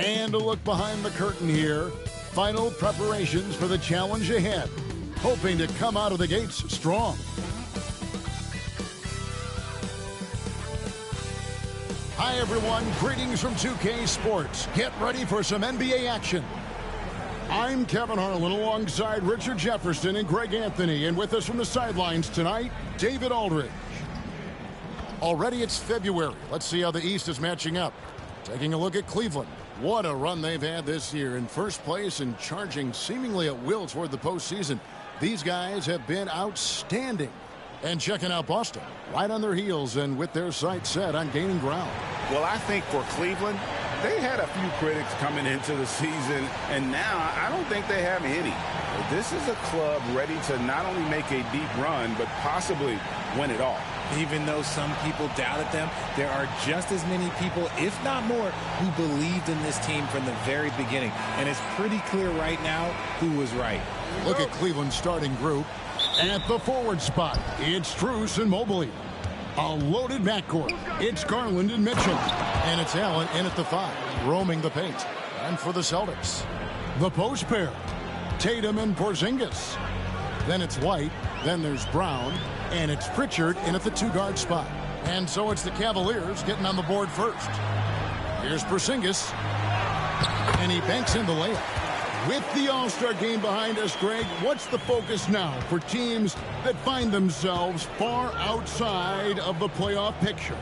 And a look behind the curtain here. Final preparations for the challenge ahead. Hoping to come out of the gates strong. Hi, everyone. Greetings from 2K Sports. Get ready for some NBA action. I'm Kevin Harlan alongside Richard Jefferson and Greg Anthony. And with us from the sidelines tonight, David Aldridge. Already it's February. Let's see how the East is matching up. Taking a look at Cleveland. What a run they've had this year. In first place and charging seemingly at will toward the postseason. These guys have been outstanding. And checking out Boston, right on their heels and with their sights set on gaining ground. Well, I think for Cleveland, they had a few critics coming into the season, and now I don't think they have any. This is a club ready to not only make a deep run, but possibly win it all. Even though some people doubted them, there are just as many people, if not more, who believed in this team from the very beginning. And it's pretty clear right now who was right. Look at Cleveland's starting group. At the forward spot, it's Strus and Mobley. A loaded backcourt. It's Garland and Mitchell. And it's Allen in at the 5, roaming the paint. And for the Celtics, the post pair, Tatum and Porzingis. Then it's White, then there's Brown, and it's Pritchard in at the 2-guard spot. And so it's the Cavaliers getting on the board first. Here's Porzingis, and he banks in the layup. With the All-Star game behind us, Greg, what's the focus now for teams that find themselves far outside of the playoff picture?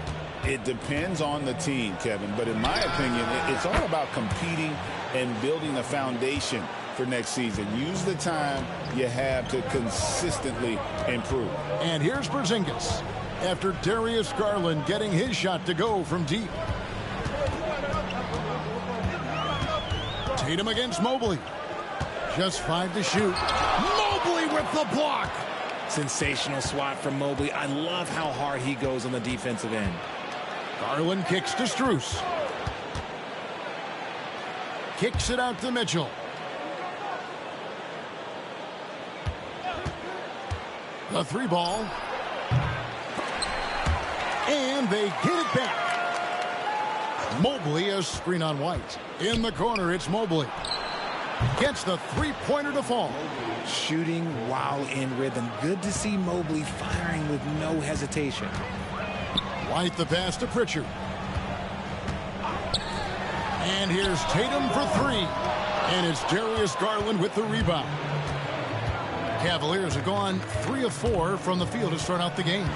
It depends on the team, Kevin, but in my opinion, it's all about competing and building a foundation for next season. Use the time you have to consistently improve. And here's Porzingis after Darius Garland getting his shot to go from deep. Tatum against Mobley. Just 5 to shoot. Mobley with the block. Sensational swat from Mobley. I love how hard he goes on the defensive end. Garland kicks to Strus. Kicks it out to Mitchell. The 3-ball. And they get it back. Mobley, a screen on White. In the corner, it's Mobley. Gets the 3-pointer to fall. Shooting while in rhythm. Good to see Mobley firing with no hesitation. White the pass to Pritchard. And here's Tatum for 3. And it's Darius Garland with the rebound. Cavaliers have gone 3 of 4 from the field to start out the game.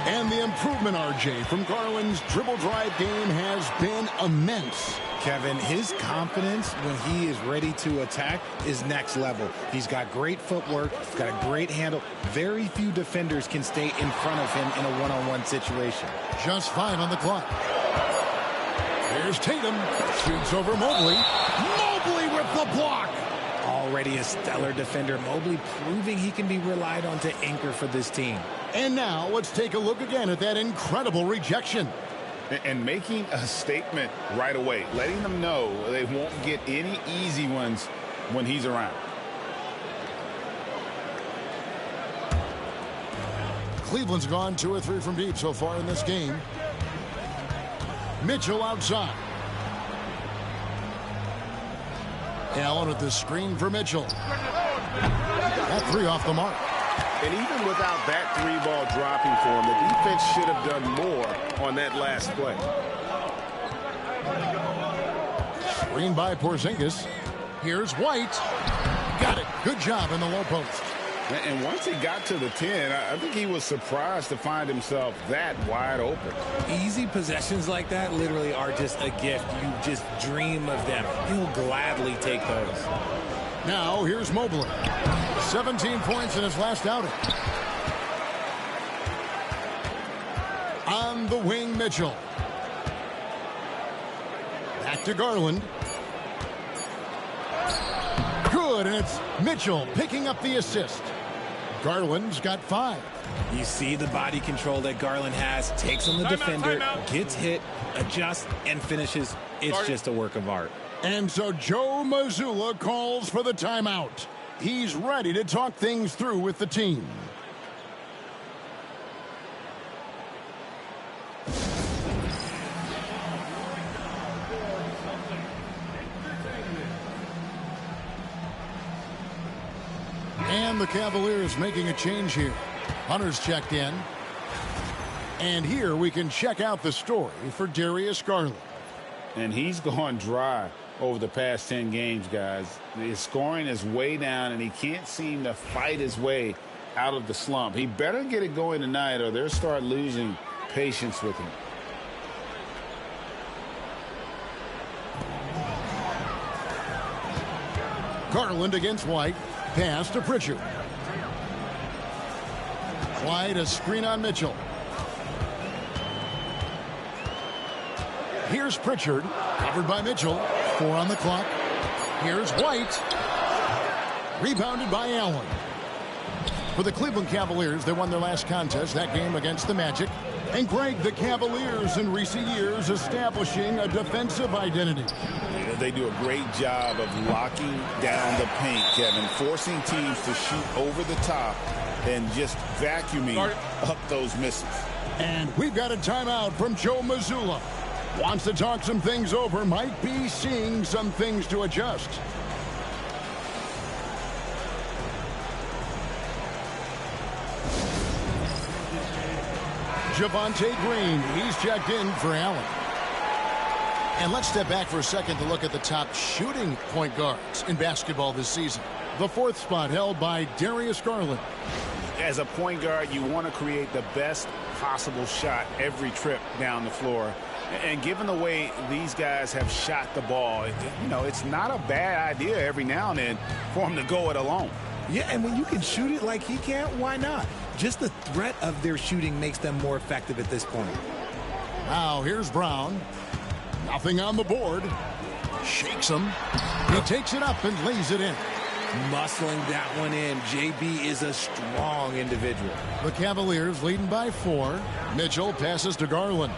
And the improvement, RJ, from Garland's dribble drive game has been immense. Kevin, his confidence when he is ready to attack is next level. He's got great footwork, got a great handle. Very few defenders can stay in front of him in a one-on-one situation. Just 5 on the clock. Here's Tatum. Shoots over Mobley. Mobley with the block. Already a stellar defender. Mobley proving he can be relied on to anchor for this team. And now let's take a look again at that incredible rejection. And making a statement right away, letting them know they won't get any easy ones when he's around. Cleveland's gone 2 or 3 from deep so far in this game. Mitchell outside. Allen with the screen for Mitchell. That 3 off the mark. And even without that 3-ball dropping for him, the defense should have done more on that last play. Screen by Porzingis. Here's White. Got it. Good job in the low post. And once he got to the 10, I think he was surprised to find himself that wide open. Easy possessions like that literally are just a gift. You just dream of them. He'll gladly take those. Now here's Mobley. 17 points in his last outing. On the wing, Mitchell. Back to Garland. Good, and it's Mitchell picking up the assist. Garland's got 5. You see the body control that Garland has. Takes on the defender, gets hit, adjusts, and finishes. It's just a work of art. And so Joe Mazzulla calls for the timeout. He's ready to talk things through with the team. And the Cavaliers making a change here. Hunter's checked in. And here we can check out the story for Darius Garland. And he's gone dry over the past 10 games, guys. His scoring is way down, and he can't seem to fight his way out of the slump. He better get it going tonight, or they'll start losing patience with him. Garland against White. Pass to Pritchard. White, a screen on Mitchell. Here's Pritchard, covered by Mitchell. 4 on the clock. Here's White. Rebounded by Allen. For the Cleveland Cavaliers, they won their last contest, that game against the Magic. And Greg, the Cavaliers in recent years establishing a defensive identity. They do a great job of locking down the paint, Kevin, forcing teams to shoot over the top and just vacuuming up those misses. And we've got a timeout from Joe Mazzulla. Wants to talk some things over, might be seeing some things to adjust. Javonte Green, he's checked in for Allen. And let's step back for a second to look at the top shooting point guards in basketball this season. The 4th spot held by Darius Garland. As a point guard, you want to create the best possible shot every trip down the floor. And given the way these guys have shot the ball, it's not a bad idea every now and then for him to go it alone. Yeah, and when you can shoot it like he can, why not? Just the threat of their shooting makes them more effective at this point. Now here's Brown. Nothing on the board. Shakes him. He takes it up and lays it in. Muscling that one in. JB is a strong individual. The Cavaliers leading by 4. Mitchell passes to Garland.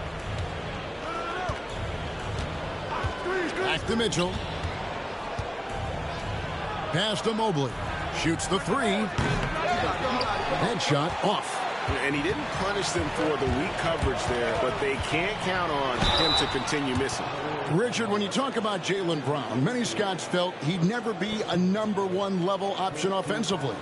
Back to Mitchell. Pass to Mobley. Shoots the 3. Headshot off. And he didn't punish them for the weak coverage there, but they can't count on him to continue missing. Richard, when you talk about Jaylen Brown, many scouts felt he'd never be a #1 level option offensively.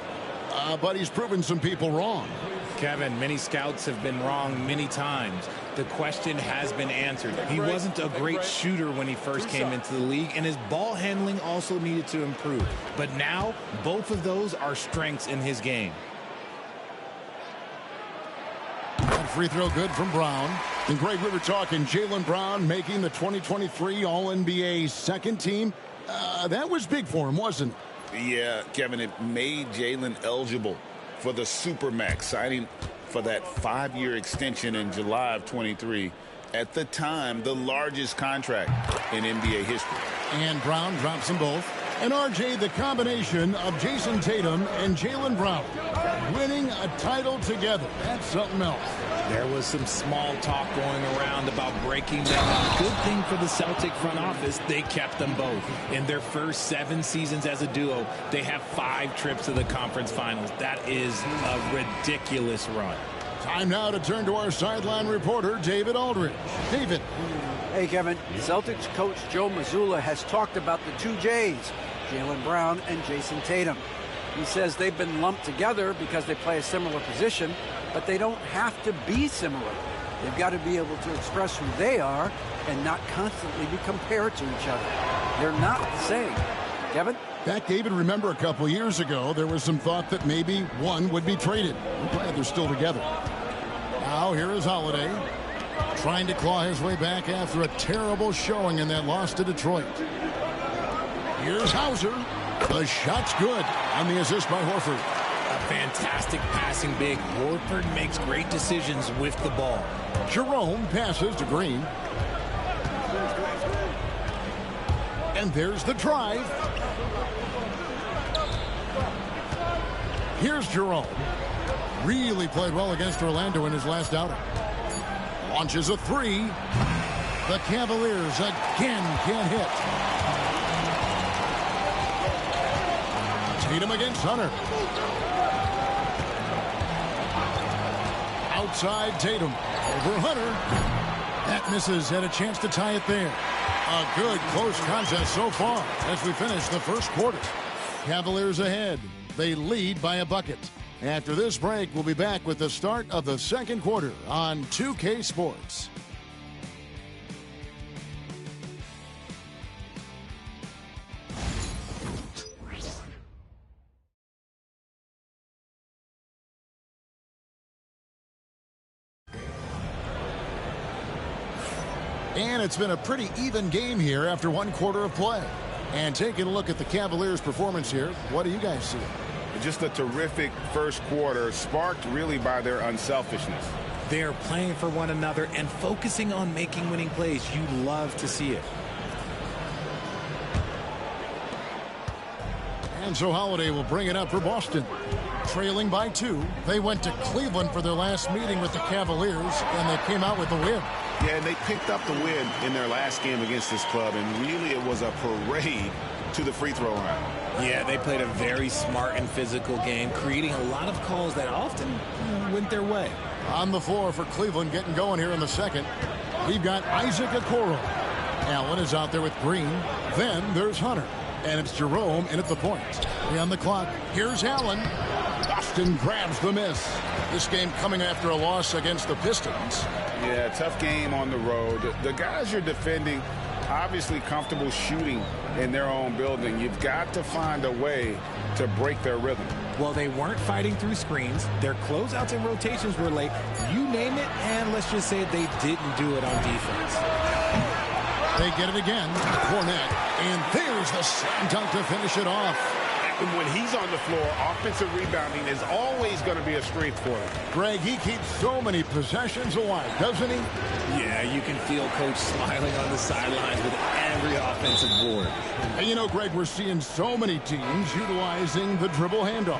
But he's proven some people wrong. Kevin, many scouts have been wrong many times. The question has been answered. He wasn't a great shooter when he first came into the league, and his ball handling also needed to improve. But now, both of those are strengths in his game. And free throw good from Brown. And Greg, we were talking Jaylen Brown making the 2023 All-NBA second team. That was big for him, wasn't it? Yeah, Kevin, it made Jaylen eligible for the Supermax, signing for that 5-year extension in July of 23. At the time, the largest contract in NBA history. And Brown drops them both. And RJ, the combination of Jason Tatum and Jaylen Brown winning a title together. That's something else. There was some small talk going around about breaking them up. Good thing for the Celtic front office, they kept them both. In their first 7 seasons as a duo, they have 5 trips to the conference finals. That is a ridiculous run. Time now to turn to our sideline reporter, David Aldridge. David. Hey, Kevin. Celtics coach Joe Mazzulla has talked about the 2 J's, Jaylen Brown and Jason Tatum. He says they've been lumped together because they play a similar position, but they don't have to be similar. They've got to be able to express who they are and not constantly be compared to each other. They're not the same. Kevin? Back, David, remember a couple years ago, there was some thought that maybe one would be traded. I'm glad they're still together. Now here is Holiday, trying to claw his way back after a terrible showing in that loss to Detroit. Here's Hauser. The shot's good on the assist by Horford. A fantastic passing big. Horford makes great decisions with the ball. Jerome passes to Green. And there's the drive. Here's Jerome. Really played well against Orlando in his last outing. Launches a 3. The Cavaliers again can't hit. Tatum against Hunter. Outside Tatum. Over Hunter. That misses. Had a chance to tie it there. A good close contest so far as we finish the first quarter. Cavaliers ahead They lead by a bucket. After this break, we'll be back with the start of the second quarter on 2K Sports. And it's been a pretty even game here after one quarter of play. And taking a look at the Cavaliers' performance here, what do you guys see? Just a terrific first quarter, sparked really by their unselfishness. They're playing for one another and focusing on making winning plays. You love to see it. And so Holiday will bring it up for Boston. Trailing by 2, they went to Cleveland for their last meeting with the Cavaliers, and they came out with the win. Yeah, and they picked up the win in their last game against this club, and really it was a parade to the free throw line. Yeah, they played a very smart and physical game, creating a lot of calls that often went their way. On the floor for Cleveland, getting going here in the second, we've got Isaac Okoro. Allen is out there with Green. Then there's Hunter. And it's Jerome in at the point. On the clock, here's Allen. Boston grabs the miss. This game coming after a loss against the Pistons. Yeah, tough game on the road. The guys you're defending, obviously comfortable shooting in their own building. You've got to find a way to break their rhythm. Well, they weren't fighting through screens. Their closeouts and rotations were late. You name it, and let's just say they didn't do it on defense. They get it again. Cornette. And there's the slam dunk to finish it off. And when he's on the floor, offensive rebounding is always going to be a strength for him. Greg, he keeps so many possessions alive, doesn't he? Yeah, you can feel Coach smiling on the sidelines with every offensive board. And you know, Greg, we're seeing so many teams utilizing the dribble handoff.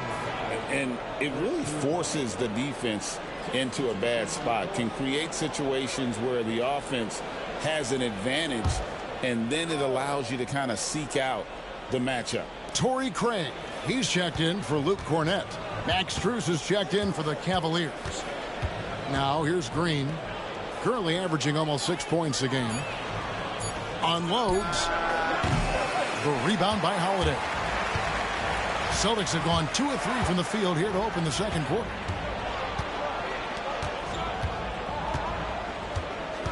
And it really forces the defense into a bad spot, can create situations where the offense has an advantage, and then it allows you to kind of seek out the matchup. Torrey Craig, he's checked in for Luke Cornette. Max Strus is checked in for the Cavaliers. Now here's Green, currently averaging almost 6 points a game. Unloads. The rebound by Holiday. Celtics have gone 2 of 3 from the field here to open the second quarter.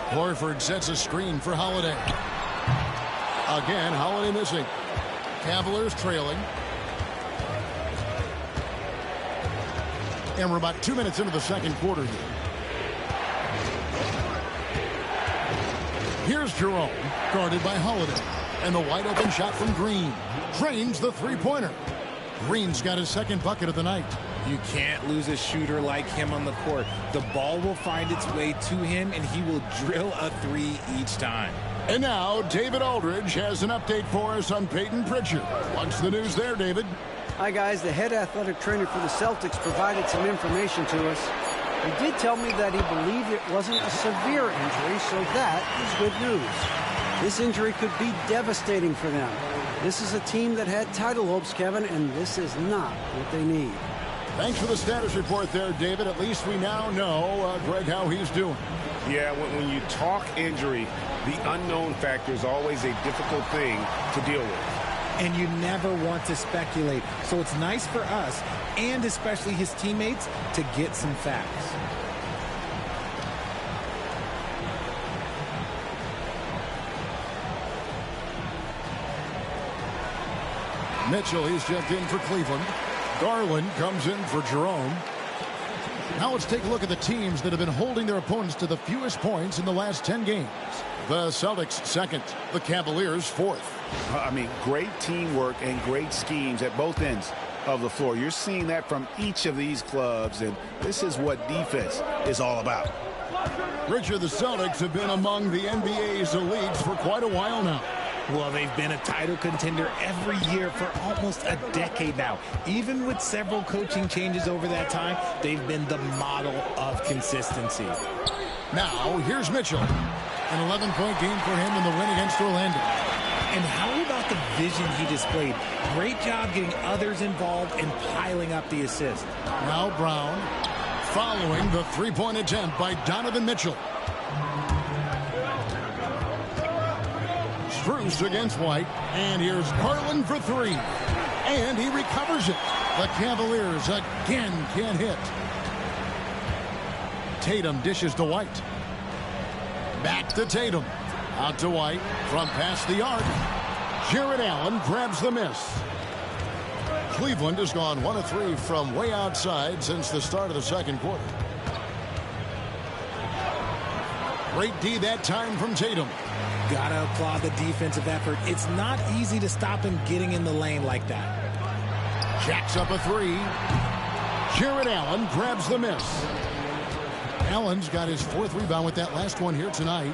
Horford sets a screen for Holiday. Again, Holiday missing. Cavaliers trailing. And we're about 2 minutes into the second quarter here. Here's Jerome, guarded by Holiday. And the wide open shot from Green. Drains the three-pointer. Green's got his second bucket of the night. You can't lose a shooter like him on the court. The ball will find its way to him, and he will drill a three each time. And now, David Aldridge has an update for us on Peyton Pritchard. What's the news there, David? Hi, guys. The head athletic trainer for the Celtics provided some information to us. He did tell me that he believed it wasn't a severe injury, so that is good news. This injury could be devastating for them. This is a team that had title hopes, Kevin, and this is not what they need. Thanks for the status report there, David. At least we now know, Greg, how he's doing. Yeah, when you talk injury, the unknown factor is always a difficult thing to deal with. And you never want to speculate. So it's nice for us, and especially his teammates, to get some facts. Mitchell, he's checked in for Cleveland. Garland comes in for Jerome. Now let's take a look at the teams that have been holding their opponents to the fewest points in the last 10 games. The Celtics second, the Cavaliers fourth. I mean, great teamwork and great schemes at both ends of the floor. You're seeing that from each of these clubs, and this is what defense is all about. Richard, the Celtics have been among the NBA's elites for quite a while now. Well, they've been a title contender every year for almost a decade now. Even with several coaching changes over that time, they've been the model of consistency. Now, here's Mitchell. An 11-point game for him in the win against Orlando. And how about the vision he displayed? Great job getting others involved and piling up the assist. Now Brown following the three-point attempt by Donovan Mitchell. Strus against White, and here's Garland for three. And he recovers it. The Cavaliers again can't hit. Tatum dishes to White. Back to Tatum. Out to White from past the arc. Jared Allen grabs the miss. Cleveland has gone 1 of 3 from way outside since the start of the second quarter. Great D that time from Tatum. Gotta applaud the defensive effort. It's not easy to stop him getting in the lane like that. Jacks up a 3. Jared Allen grabs the miss. Allen's got his 4th rebound with that last one here tonight.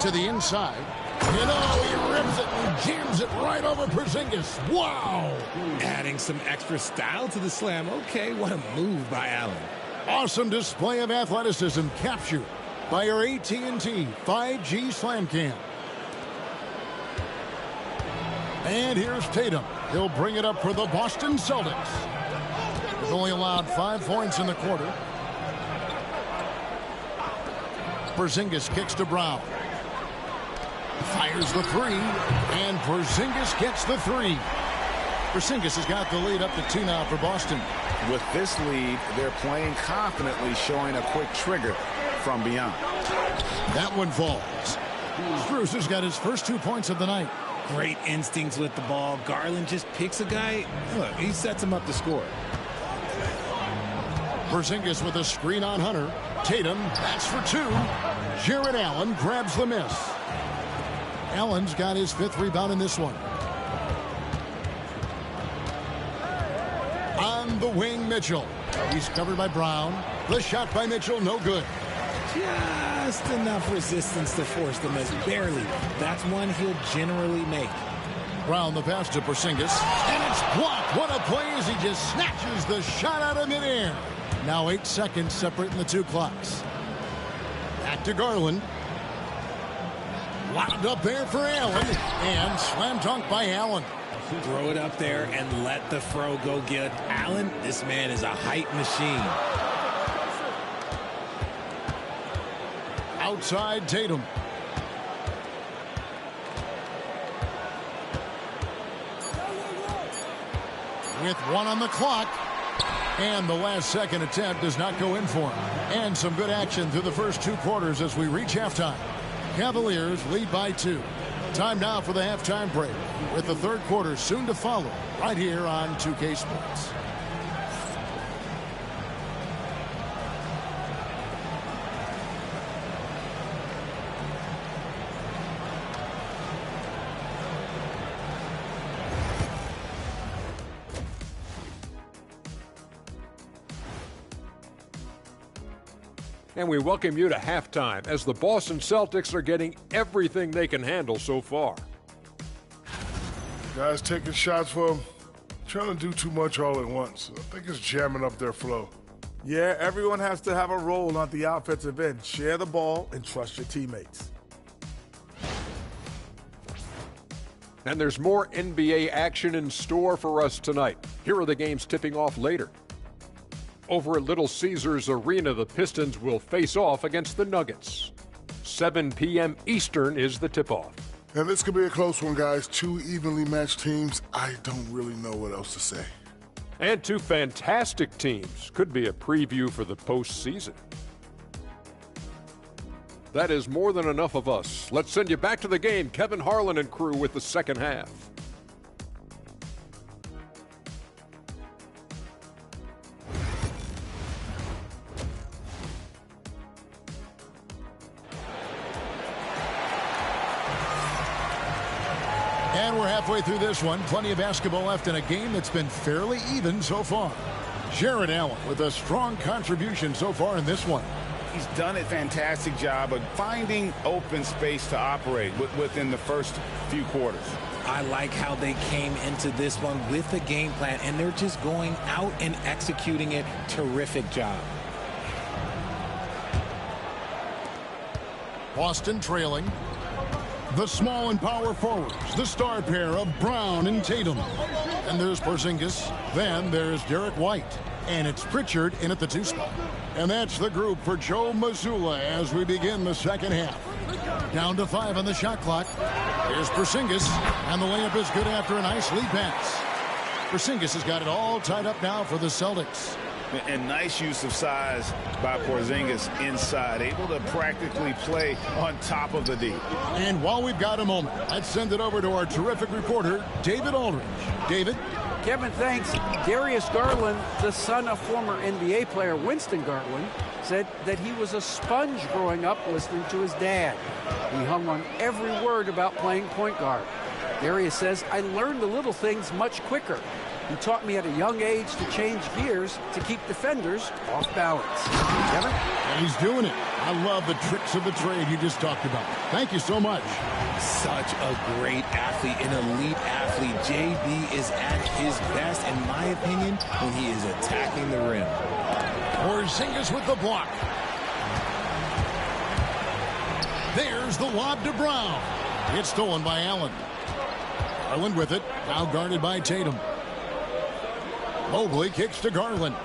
To the inside. You know, he rips it and jams it right over Porzingis. Wow! Adding some extra style to the slam. Okay, what a move by Allen. Awesome display of athleticism captured by our AT&T 5G Slam Cam. And here's Tatum. He'll bring it up for the Boston Celtics. He's only allowed 5 points in the quarter. Porzingis kicks to Brown. Fires the 3, and Porzingis gets the 3. Porzingis has got the lead up to 2 now for Boston. With this lead, they're playing confidently, showing a quick trigger from beyond. That one falls. Strus has got his first 2 points of the night. Great instincts with the ball. Garland just picks a guy. Look, he sets him up to score. Porzingis with a screen on Hunter. Tatum, that's for 2. Jared Allen grabs the miss. Allen's got his 5th rebound in this one. On the wing, Mitchell. He's covered by Brown. The shot by Mitchell, no good. Just enough resistance to force the miss. Barely. That's one he'll generally make. Brown the pass to Porzingis. And it's blocked. What a play as he just snatches the shot out of midair. Now 8 seconds separating the 2 clocks. Back to Garland. Lobbed up there for Allen. And slam dunk by Allen. Throw it up there and let the throw go good. Allen, this man is a height machine. Outside Tatum. With 1 on the clock. And the last second attempt does not go in for him. And some good action through the first 2 quarters as we reach halftime. Cavaliers lead by 2. Time now for the halftime break, with the 3rd quarter soon to follow, right here on 2K Sports. And we welcome you to halftime as the Boston Celtics are getting everything they can handle so far. Guys taking shots for them, trying to do too much all at once. I think it's jamming up their flow. Yeah, everyone has to have a role on the offensive end. Share the ball and trust your teammates. And there's more NBA action in store for us tonight. Here are the games tipping off later. Over at Little Caesars Arena, the Pistons will face off against the Nuggets. 7 p.m. Eastern is the tip-off. And this could be a close one, guys. 2 evenly matched teams. I don't really know what else to say. And 2 fantastic teams. Could be a preview for the postseason. That is more than enough of us. Let's send you back to the game. Kevin Harlan and crew with the second half. And we're halfway through this one. Plenty of basketball left in a game that's been fairly even so far. Jared Allen with a strong contribution so far in this one. He's done a fantastic job of finding open space to operate within the first few quarters. I like how they came into this one with a game plan, and they're just going out and executing it. Terrific job. Boston trailing. The small and power forwards, the star pair of Brown and Tatum. And there's Porzingis. Then there's Derek White. And it's Pritchard in at the 2 spot. And that's the group for Joe Mazzulla as we begin the second half. Down to 5 on the shot clock. Here's Porzingis, and the layup is good after a nice lead pass. Porzingis has got it all tied up now for the Celtics. And nice use of size by Porzingis inside, able to practically play on top of the D. And while we've got a moment, let's send it over to our terrific reporter, David Aldridge. David? Kevin, thanks. Darius Garland, the son of former NBA player Winston Garland, said that he was a sponge growing up listening to his dad. He hung on every word about playing point guard. Darius says, I learned the little things much quicker. He taught me at a young age to change gears to keep defenders off balance. Kevin? And he's doing it. I love the tricks of the trade you just talked about. Thank you so much. Such a great athlete, an elite athlete. JB is at his best, in my opinion, when he is attacking the rim. Porzingis with the block. There's the lob to Brown. It's stolen by Allen. Garland with it, now guarded by Tatum. Mobley kicks to Garland.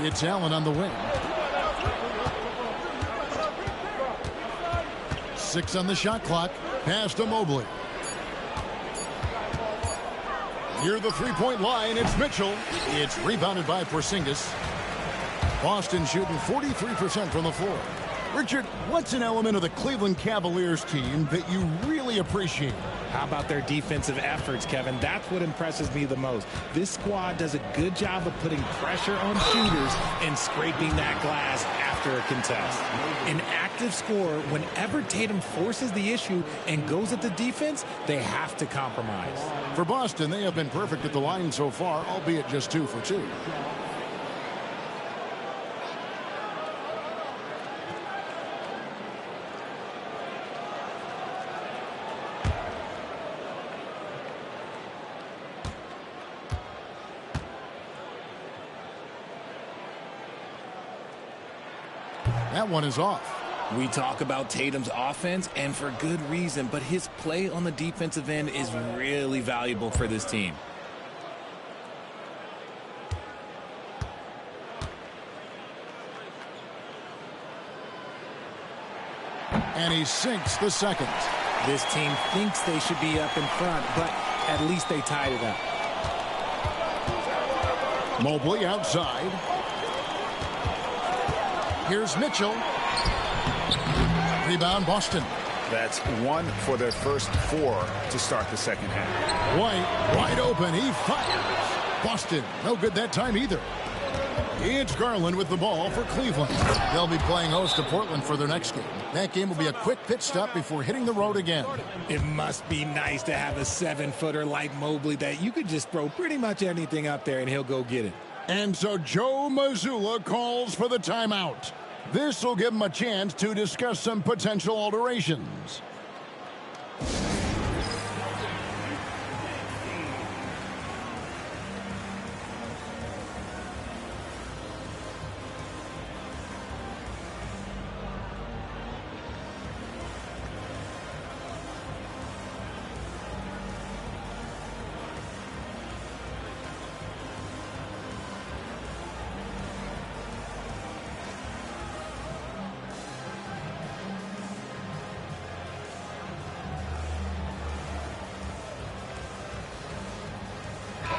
It's Allen on the wing. 6 on the shot clock. Pass to Mobley. Near the three-point line, it's Mitchell. It's rebounded by Porzingis. Boston shooting 43% from the floor. Richard, what's an element of the Cleveland Cavaliers team that you really appreciate? How about their defensive efforts, Kevin? That's what impresses me the most. This squad does a good job of putting pressure on shooters and scraping that glass after a contest. An active scorer, whenever Tatum forces the issue and goes at the defense, they have to compromise. For Boston, they have been perfect at the line so far, albeit just 2 for 2. That one is off. We talk about Tatum's offense, and for good reason, but his play on the defensive end is really valuable for this team. And he sinks the second. This team thinks they should be up in front, but at least they tied it up. Mobley outside. Here's Mitchell. Rebound, Boston. That's 1 for their first 4 to start the second half. White, wide open. He fires. Boston, no good that time either. It's Garland with the ball for Cleveland. They'll be playing host to Portland for their next game. That game will be a quick pit stop before hitting the road again. It must be nice to have a 7-footer like Mobley that you could just throw pretty much anything up there and he'll go get it. And so Joe Mazzulla calls for the timeout. This will give him a chance to discuss some potential alterations.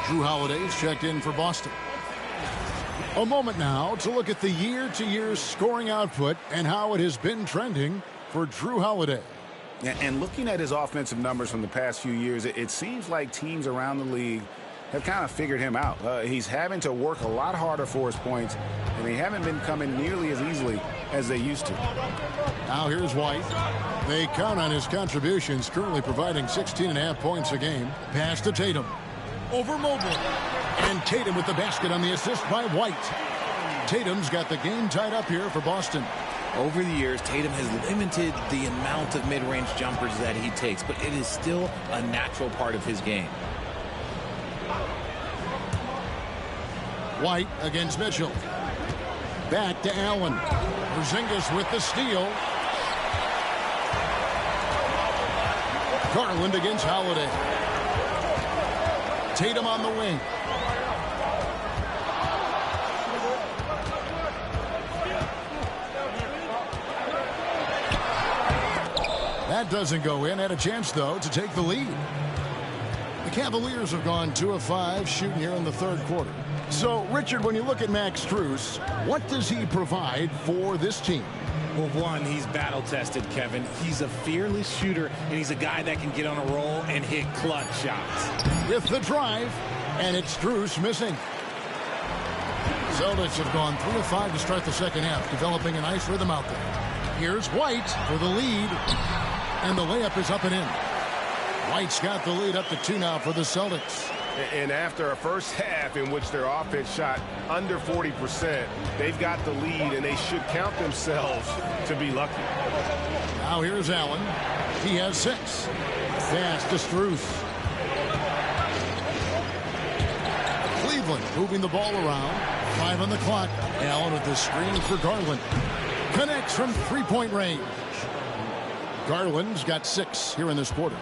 Drew Holiday's checked in for Boston. A moment now to look at the year-to-year scoring output and how it has been trending for Drew Holiday. And looking at his offensive numbers from the past few years, it seems like teams around the league have kind of figured him out. He's having to work a lot harder for his points, and they haven't been coming nearly as easily as they used to. Now here's White. They count on his contributions, currently providing 16.5 points a game. Pass to Tatum. Over Mobley. And Tatum with the basket on the assist by White. Tatum's got the game tied up here for Boston. Over the years, Tatum has limited the amount of mid-range jumpers that he takes, but it is still a natural part of his game. White against Mitchell. Back to Allen. Porzingis with the steal. Garland against Holiday. Tatum on the wing. That doesn't go in. Had a chance, though, to take the lead. The Cavaliers have gone 2 of 5 shooting here in the third quarter. So, Richard, when you look at Max Strus, what does he provide for this team? Well, one, he's battle-tested, Kevin. He's a fearless shooter, and he's a guy that can get on a roll and hit clutch shots. With the drive, and it's Strus missing. Celtics have gone 3 of 5 to start the second half, developing a nice rhythm out there. Here's White for the lead, and the layup is up and in. White's got the lead up to 2 now for the Celtics. And after a first half in which their offense shot under 40%, they've got the lead, and they should count themselves to be lucky. Now here's Allen. He has 6. Pass to Strus. Cleveland moving the ball around. 5 on the clock. Allen with the screen for Garland. Connects from three-point range. Garland's got 6 here in this quarter.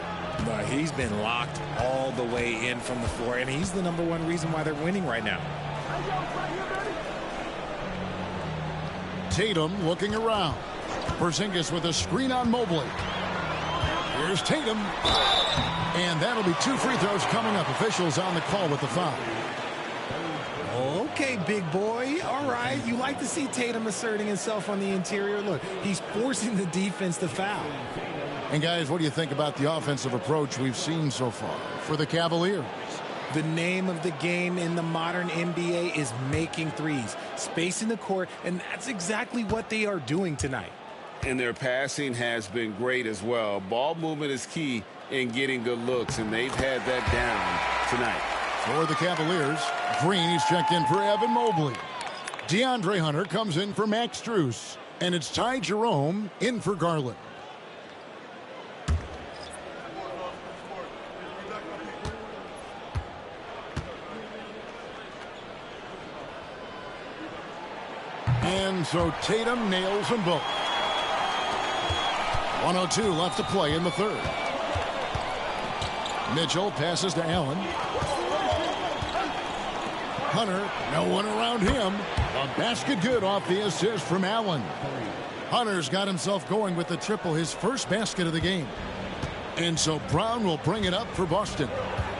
He's been locked all the way in from the floor, and he's the #1 reason why they're winning right now. Tatum looking around. Porzingis with a screen on Mobley. Here's Tatum. And that'll be 2 free throws coming up. Officials on the call with the foul. Okay, big boy. All right. You like to see Tatum asserting himself on the interior. Look, he's forcing the defense to foul. And, guys, what do you think about the offensive approach we've seen so far for the Cavaliers? The name of the game in the modern NBA is making threes, spacing the court, and that's exactly what they are doing tonight. And their passing has been great as well. Ball movement is key in getting good looks, and they've had that down tonight. For the Cavaliers, Green is checked in for Evan Mobley. DeAndre Hunter comes in for Max Strus. And it's Ty Jerome in for Garland. And so Tatum nails them both. 1:02 left to play in the third. Mitchell passes to Allen. Hunter, no one around him. A basket good off the assist from Allen. Hunter's got himself going with the triple, his first basket of the game. And so Brown will bring it up for Boston.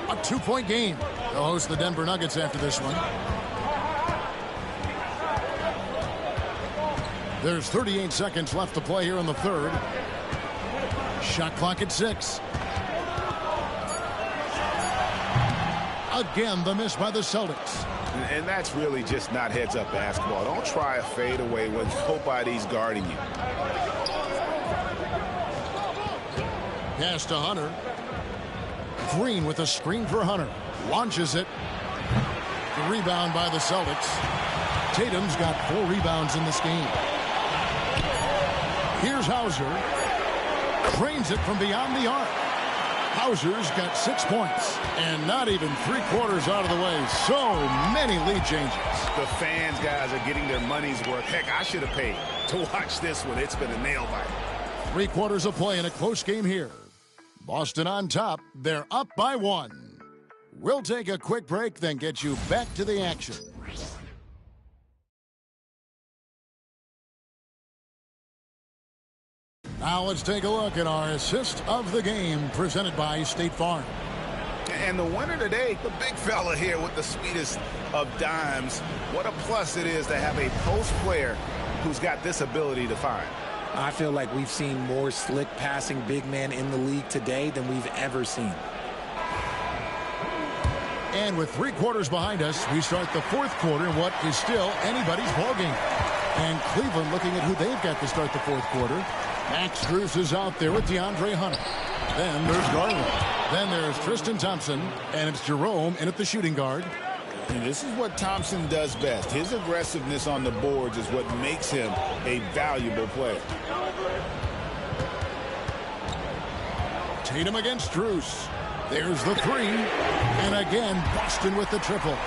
A 2-point game. They'll host the Denver Nuggets after this one. There's 38 seconds left to play here in the third. Shot clock at 6. Again, the miss by the Celtics. And that's really just not heads-up basketball. Don't try a fadeaway when nobody's guarding you. Pass to Hunter. Green with a screen for Hunter. Launches it. The rebound by the Celtics. Tatum's got 4 rebounds in this game. Here's Hauser. Drains it from beyond the arc. Hauser's got 6 points. And not even 3/4 out of the way. So many lead changes. The fans, guys, are getting their money's worth. Heck, I should have paid to watch this one. It's been a nail biter. 3/4 of play in a close game here. Boston on top. They're up by 1. We'll take a quick break, then get you back to the action. Now let's take a look at our assist of the game presented by State Farm. And the winner today, the big fella here with the sweetest of dimes. What a plus it is to have a post player who's got this ability to find. I feel like we've seen more slick passing big man in the league today than we've ever seen. And with 3/4 behind us, we start the fourth quarter in what is still anybody's ballgame. And Cleveland looking at who they've got to start the fourth quarter. Max Strus is out there with DeAndre Hunter. Then there's Garland. Then there's Tristan Thompson. And it's Jerome in at the shooting guard. And this is what Thompson does best. His aggressiveness on the boards is what makes him a valuable player. Tatum against Strus. There's the 3. And again, Boston with the triple.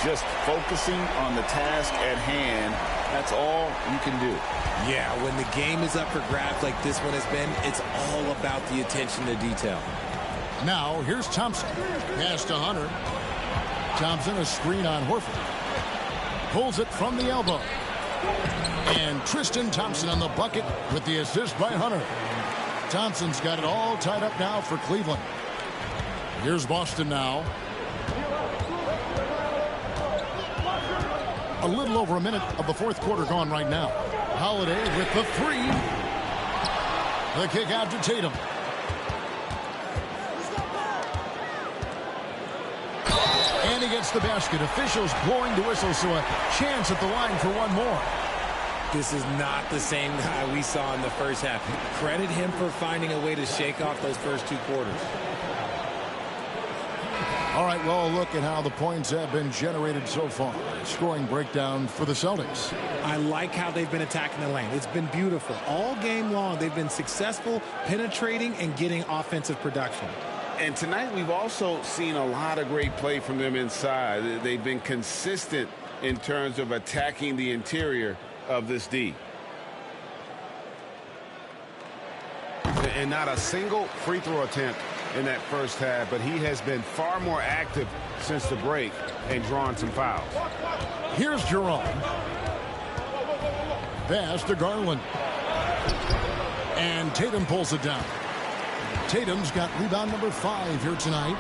Just focusing on the task at hand. That's all you can do. Yeah, when the game is up for grabs like this one has been, it's all about the attention to detail. Now, here's Thompson. Pass to Hunter. Thompson, a screen on Horford. Pulls it from the elbow. And Tristan Thompson on the bucket with the assist by Hunter. Thompson's got it all tied up now for Cleveland. Here's Boston now. A little over a minute of the fourth quarter gone right now. Holiday with the three. The kick out to Tatum. And he gets the basket. Officials blowing the whistle, so a chance at the line for one more. This is not the same guy we saw in the first half. Credit him for finding a way to shake off those first two quarters. All right, well, look at how the points have been generated so far. Scoring breakdown for the Celtics. I like how they've been attacking the lane. It's been beautiful. All game long, they've been successful penetrating and getting offensive production. And tonight we've also seen a lot of great play from them inside. They've been consistent in terms of attacking the interior of this D. And not a single free throw attempt in that first half, but he has been far more active since the break and drawn some fouls. Here's Jerome. Pass to Garland. And Tatum pulls it down. Tatum's got rebound number 5 here tonight.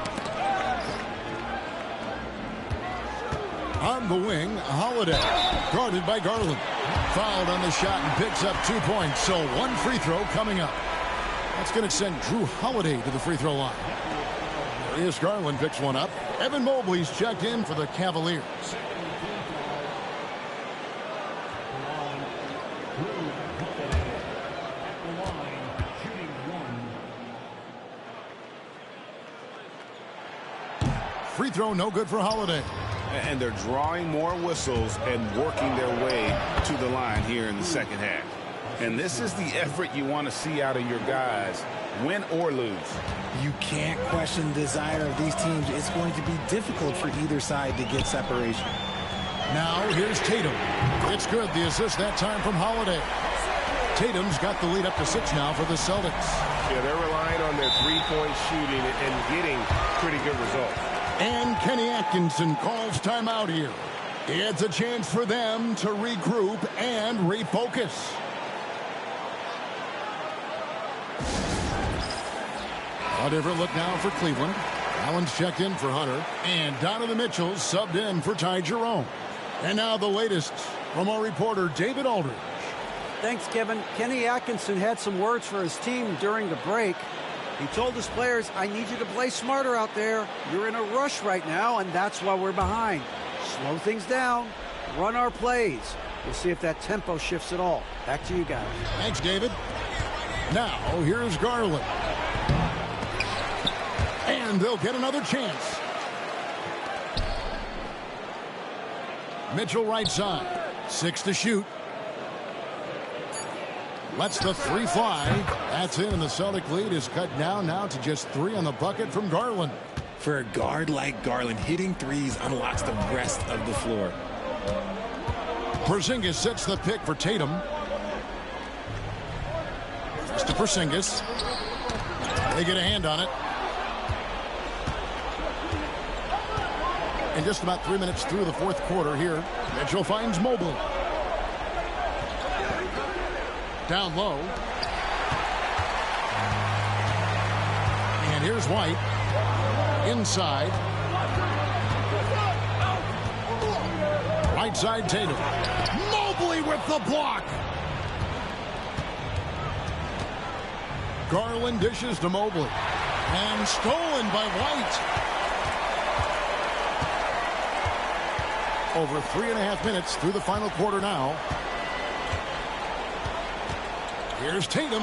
On the wing, Holiday. Guarded by Garland. Fouled on the shot and picks up 2 points. So one free throw coming up. That's going to send Drew Holiday to the free throw line. Darius Garland picks one up. Evan Mobley's checked in for the Cavaliers. Free throw no good for Holiday. And they're drawing more whistles and working their way to the line here in the second half. And this is the effort you want to see out of your guys, win or lose. You can't question the desire of these teams. It's going to be difficult for either side to get separation. Now here's Tatum. It's good. The assist that time from Holiday. Tatum's got the lead up to 6 now for the Celtics. Yeah, they're relying on their three-point shooting and getting pretty good results. And Kenny Atkinson calls timeout here. It's a chance for them to regroup and refocus. A different look now for Cleveland. Allen's checked in for Hunter. And Donovan Mitchell subbed in for Ty Jerome. And now the latest from our reporter, David Aldridge. Thanks, Kevin. Kenny Atkinson had some words for his team during the break. He told his players, I need you to play smarter out there. You're in a rush right now, and that's why we're behind. Slow things down. Run our plays. We'll see if that tempo shifts at all. Back to you guys. Thanks, David. Now, here's Garland. And they'll get another chance. Mitchell right side. 6 to shoot. Lets the 3 fly. That's in, and the Celtic lead is cut down now to just 3 on the bucket from Garland. For a guard like Garland, hitting threes unlocks the rest of the floor. Porzingis sets the pick for Tatum. It's to Porzingis. They get a hand on it. And just about 3 minutes through the fourth quarter here, Mitchell finds Mobley. Down low. And here's White. Inside. Right side Tatum. Mobley with the block. Garland dishes to Mobley. And stolen by White. Over 3.5 minutes through the final quarter now. Here's Tatum.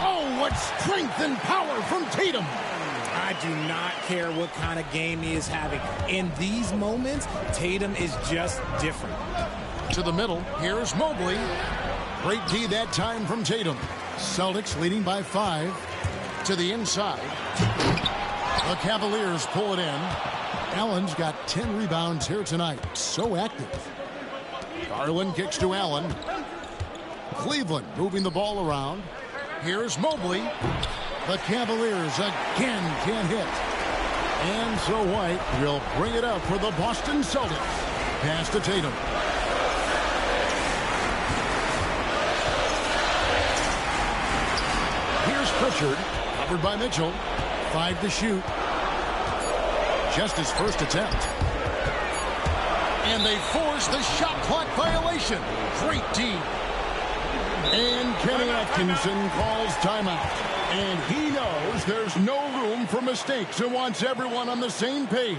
Oh, what strength and power from Tatum. I do not care what kind of game he is having. In these moments, Tatum is just different. To the middle, here's Mobley. Great D that time from Tatum. Celtics leading by 5. To the inside. The Cavaliers pull it in. Allen's got 10 rebounds here tonight. So active. Garland kicks to Allen. Cleveland moving the ball around. Here's Mobley. The Cavaliers again can't hit. And so White will bring it up for the Boston Celtics. Pass to Tatum. Here's Pritchard. Pritchard, covered by Mitchell. 5 to shoot. Just his first attempt. And they force the shot clock violation. Great D. And Kenny Atkinson calls timeout. And he knows there's no room for mistakes and wants everyone on the same page.